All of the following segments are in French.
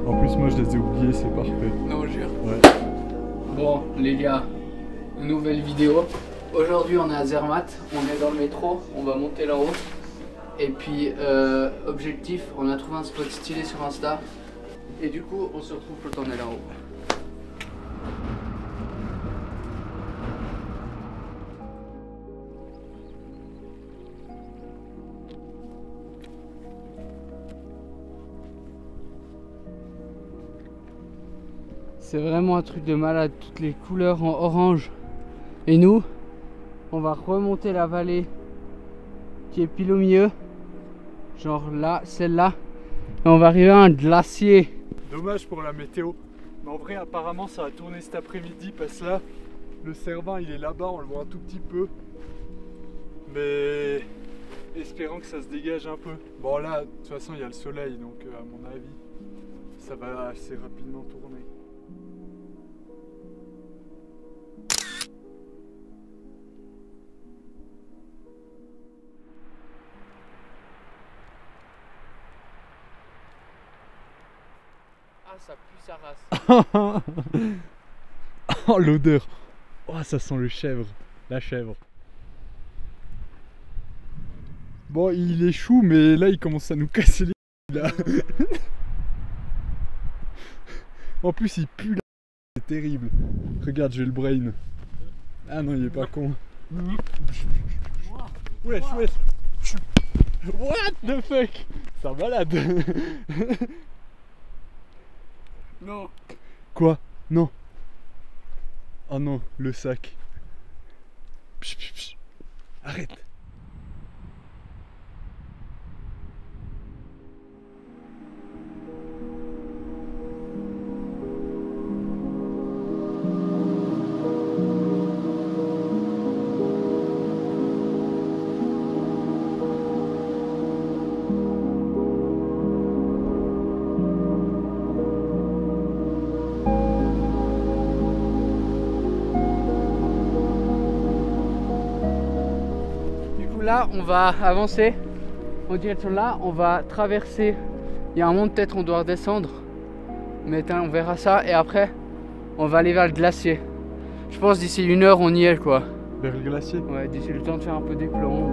En plus, moi je les ai oubliés, c'est parfait. Non, jure. Ouais. Bon, les gars, nouvelle vidéo. Aujourd'hui, on est à Zermatt, on est dans le métro, on va monter là-haut. Et puis, objectif, on a trouvé un spot stylé sur Insta. Et du coup, on se retrouve quand on est là-haut. C'est vraiment un truc de malade, toutes les couleurs en orange. Et nous, on va remonter la vallée qui est pile au milieu. Genre là, celle-là. Et on va arriver à un glacier. Dommage pour la météo. Mais en vrai, apparemment, ça va tourner cet après-midi parce que là, le Cervin, il est là-bas, on le voit un tout petit peu. Mais espérons que ça se dégage un peu. Bon là, de toute façon, il y a le soleil, donc à mon avis, ça va assez rapidement tourner. Ah, ça pue sa race. Oh l'odeur. Oh, ça sent le chèvre. La chèvre. Bon, il est chou, mais là, il commence à nous casser les là. En plus, il pue là. C'est terrible. Regarde, j'ai le brain. Ah non, il est pas con. Wesh, wesh. What the fuck? C'est un malade. Non. Quoi? Non. Oh non, le sac. Psh, psh, psh. Arrête. Là, on va avancer en direction là, on va traverser. Il y a un moment, peut-être on doit redescendre, mais on verra ça. Et après, on va aller vers le glacier. Je pense d'ici 1 heure, on y est quoi. Vers le glacier? Ouais, d'ici le temps de faire un peu des plombs.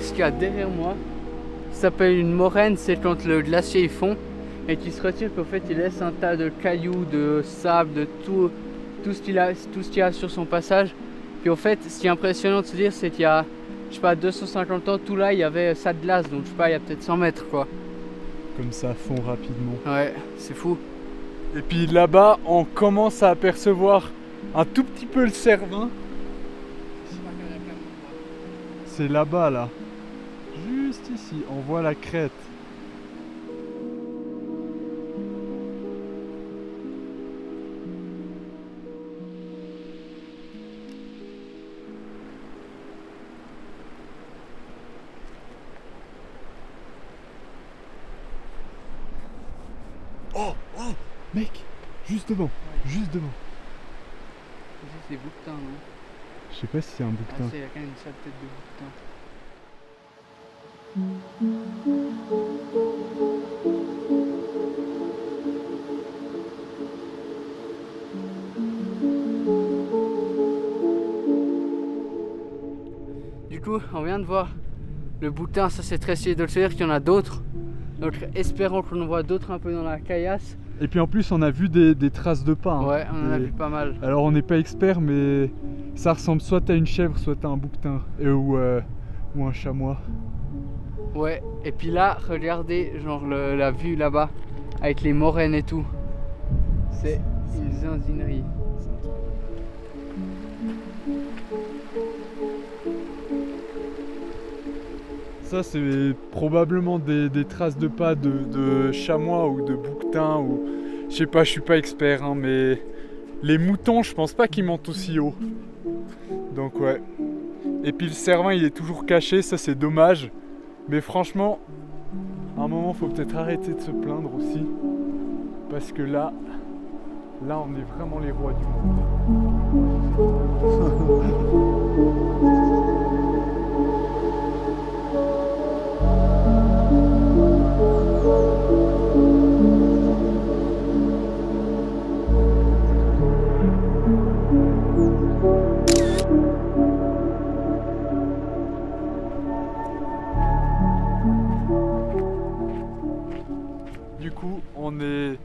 Ce qu'il y a derrière moi, ça s'appelle une moraine, c'est quand le glacier il fond et qu'il se retire, qu'en fait il laisse un tas de cailloux, de sable, de tout ce qu'il y a sur son passage. Puis en fait, ce qui est impressionnant de se dire, c'est qu'il y a, je sais pas, 250 ans, tout là il y avait ça de glace, donc je sais pas, il y a peut-être 100 mètres quoi. Comme ça fond rapidement. Ouais, c'est fou. Et puis là-bas, on commence à apercevoir un tout petit peu le Cervin. C'est là-bas là. Juste ici, on voit la crête. Oh, oh, mec, juste devant, juste devant. C'est bouquetin, non? Je sais pas si c'est un Ah, bouquetin. il y a quand même une sale tête de bouquetin. Du coup, on vient de voir le bouquetin, ça c'est très stylé de le dire qu'il y en a d'autres. Donc espérons qu'on en voit d'autres un peu dans la caillasse. Et puis en plus, on a vu des traces de pas. Hein. Ouais, on en a vu pas mal. Alors on n'est pas expert, mais ça ressemble soit à une chèvre, soit à un bouquetin. Ou un chamois. Ouais, et puis là, regardez genre la vue là-bas, avec les moraines et tout. C'est une zinzinerie. Ça c'est probablement des traces de pas de chamois ou de bouquetin ou... Je sais pas, je suis pas expert hein, mais les moutons je pense pas qu'ils montent aussi haut. Donc ouais. Et puis le Cervin il est toujours caché, ça c'est dommage. Mais franchement, à un moment faut peut-être arrêter de se plaindre aussi. Parce que là, Là, on est vraiment les rois du monde. Du coup, on est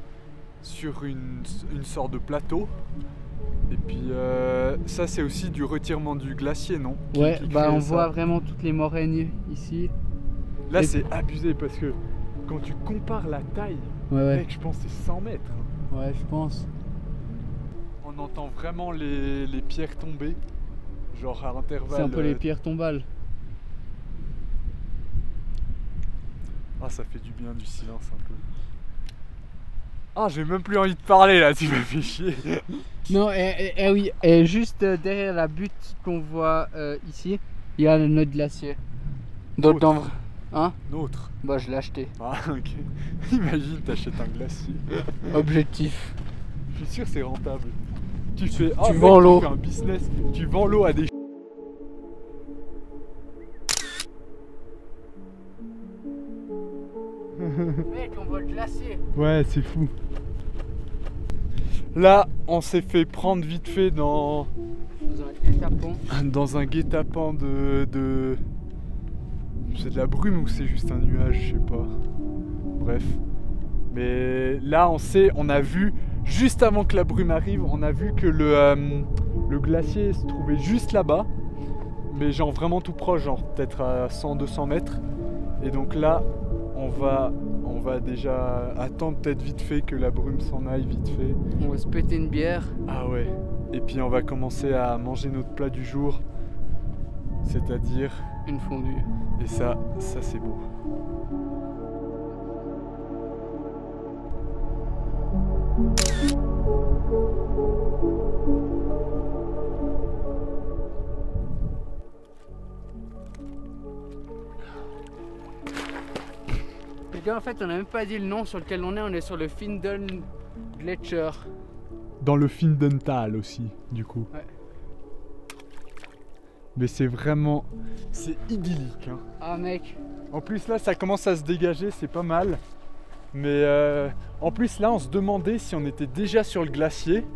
sur une sorte de plateau. Et puis ça, c'est aussi du retirement du glacier, non? Ouais, bah on voit vraiment toutes les moraines ici. Là, c'est abusé parce que quand tu compares la taille, mec, je pense que c'est 100 mètres. Ouais, je pense. On entend vraiment les pierres tomber, genre à intervalles. C'est un peu les pierres tombales. Ah, ça fait du bien du silence un peu. Ah, j'ai même plus envie de parler là, tu me fais chier. Non, et oui, et juste derrière la butte qu'on voit ici, il y a notre glacier. Nôtre. Hein? Nôtre. Bah, je l'ai acheté. Ah, ok. Imagine, t'achètes un glacier. Objectif. Je suis sûr que c'est rentable. Tu fais, tu vends l'eau. Tu fais un business, tu vends l'eau à des. Mec, on voit le glacier. Ouais, c'est fou. Là, on s'est fait prendre vite fait dans un guet-apens. Dans un guet-apens de... C'est de la brume ou c'est juste un nuage, je sais pas. Bref. Mais là, on a vu, juste avant que la brume arrive, on a vu que le glacier se trouvait juste là-bas. Mais genre vraiment tout proche, genre peut-être à 100-200 mètres. Et donc là, on va déjà attendre peut-être vite fait que la brume s'en aille vite fait. On va se péter une bière. Ah ouais. Et puis on va commencer à manger notre plat du jour. C'est-à-dire... une fondue. Et ça c'est beau. Les gars, en fait, on n'a même pas dit le nom sur lequel on est sur le Finden Gletscher. Dans le Findental aussi, du coup. Ouais. Mais c'est vraiment... c'est idyllique. Hein. Ah mec. En plus là, ça commence à se dégager, c'est pas mal. Mais en plus là, on se demandait si on était déjà sur le glacier.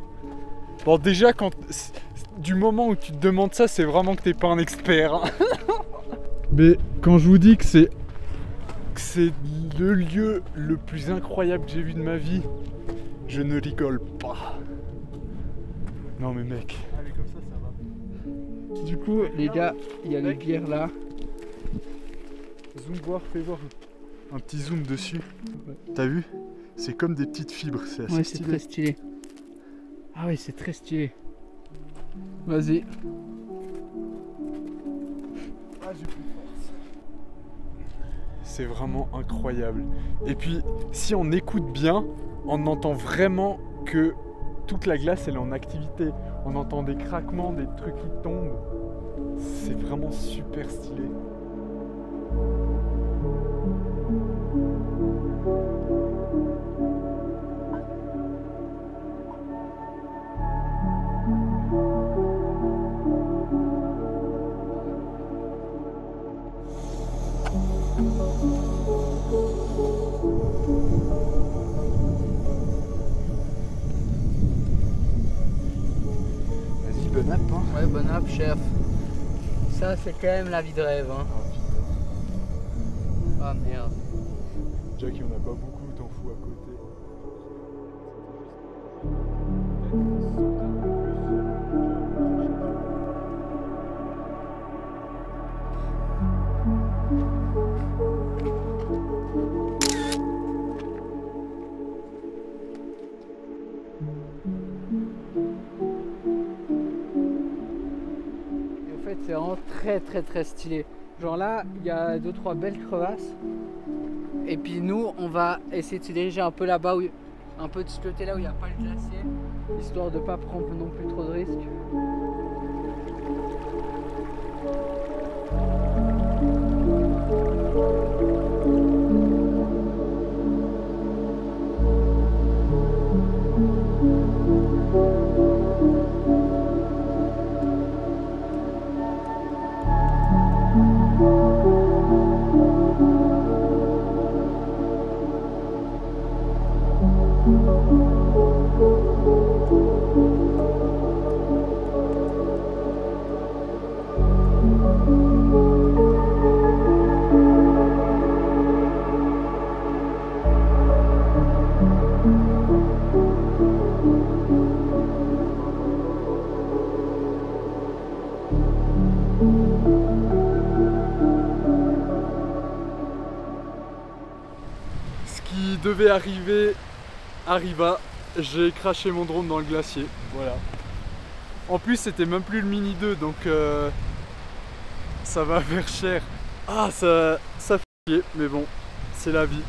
Bon déjà, du moment où tu te demandes ça, c'est vraiment que t'es pas un expert. Hein. Mais quand je vous dis que c'est le lieu le plus incroyable que j'ai vu de ma vie, je ne rigole pas. Non mais mec. Allez, comme ça va. Du coup, les gars, il y a les bières là. Zoom voir, fais voir. Un petit zoom dessus. T'as vu? C'est comme des petites fibres, c'est assez stylé. C'est très stylé. Ah oui, c'est très stylé. Vas-y. Ah, j'ai plus de force. C'est vraiment incroyable. Et puis, si on écoute bien, on entend vraiment que toute la glace elle est en activité. On entend des craquements, des trucs qui tombent. C'est vraiment super stylé. Vas-y, bon app, hein. Ouais, bon app, chef. Ça, c'est quand même la vie de rêve, hein. Ah merde. Déjà qu'il n'y en a pas beaucoup, t'en fous à côté. C'est vraiment très stylé. Genre là, il y a 2-3 belles crevasses. Et puis nous, on va essayer de se diriger un peu là-bas, un peu de ce côté-là où il n'y a pas le glacier, histoire de ne pas prendre non plus trop de risques. Devait arriver, arriva. J'ai craché mon drone dans le glacier, voilà. En plus c'était même plus le Mini 2, donc ça va faire cher. Ah, ça fait chier, mais bon, c'est la vie.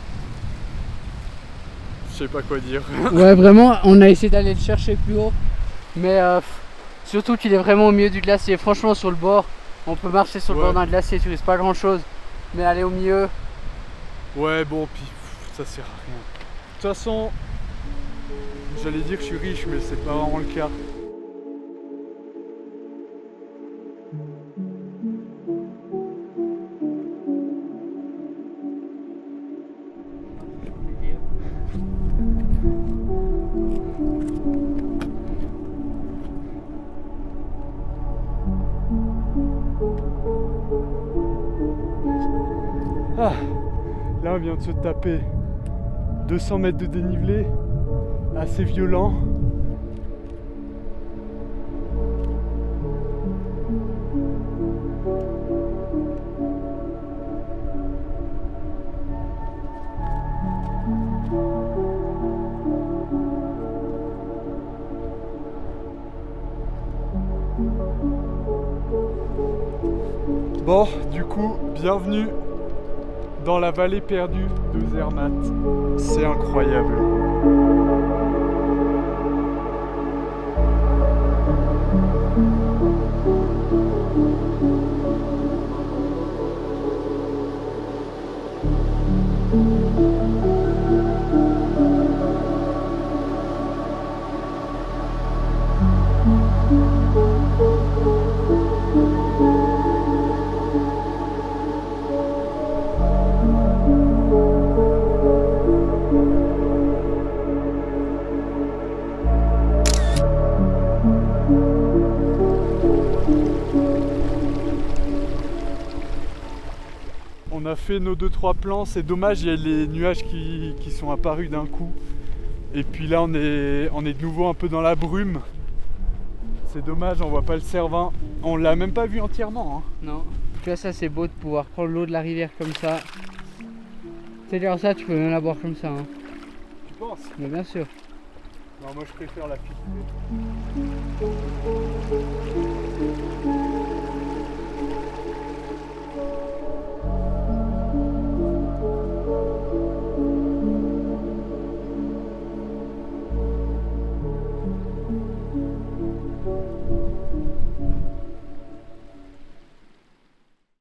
Je sais pas quoi dire. Ouais, vraiment, on a essayé d'aller le chercher plus haut, mais surtout qu'il est vraiment au milieu du glacier. Franchement, sur le bord, on peut marcher sur le bord d'un glacier, tu risques pas grand chose, mais aller au milieu. Ouais, bon, puis ça sert à rien. De toute façon, j'allais dire que je suis riche, mais c'est pas vraiment le cas. Ah, là on vient de se taper 200 mètres de dénivelé, assez violent. Bon, du coup, bienvenue dans la vallée perdue de Zermatt. C'est incroyable. On a fait nos 2-3 plans, c'est dommage, il y a les nuages qui sont apparus d'un coup. Et puis là on est de nouveau un peu dans la brume. C'est dommage, on voit pas le Cervin. On l'a même pas vu entièrement. Hein. Non. Tu vois, ça c'est beau de pouvoir prendre l'eau de la rivière comme ça. C'est-à-dire ça, tu peux même la boire comme ça. Hein. Tu penses? Mais bien sûr. Non, moi je préfère la filtrer.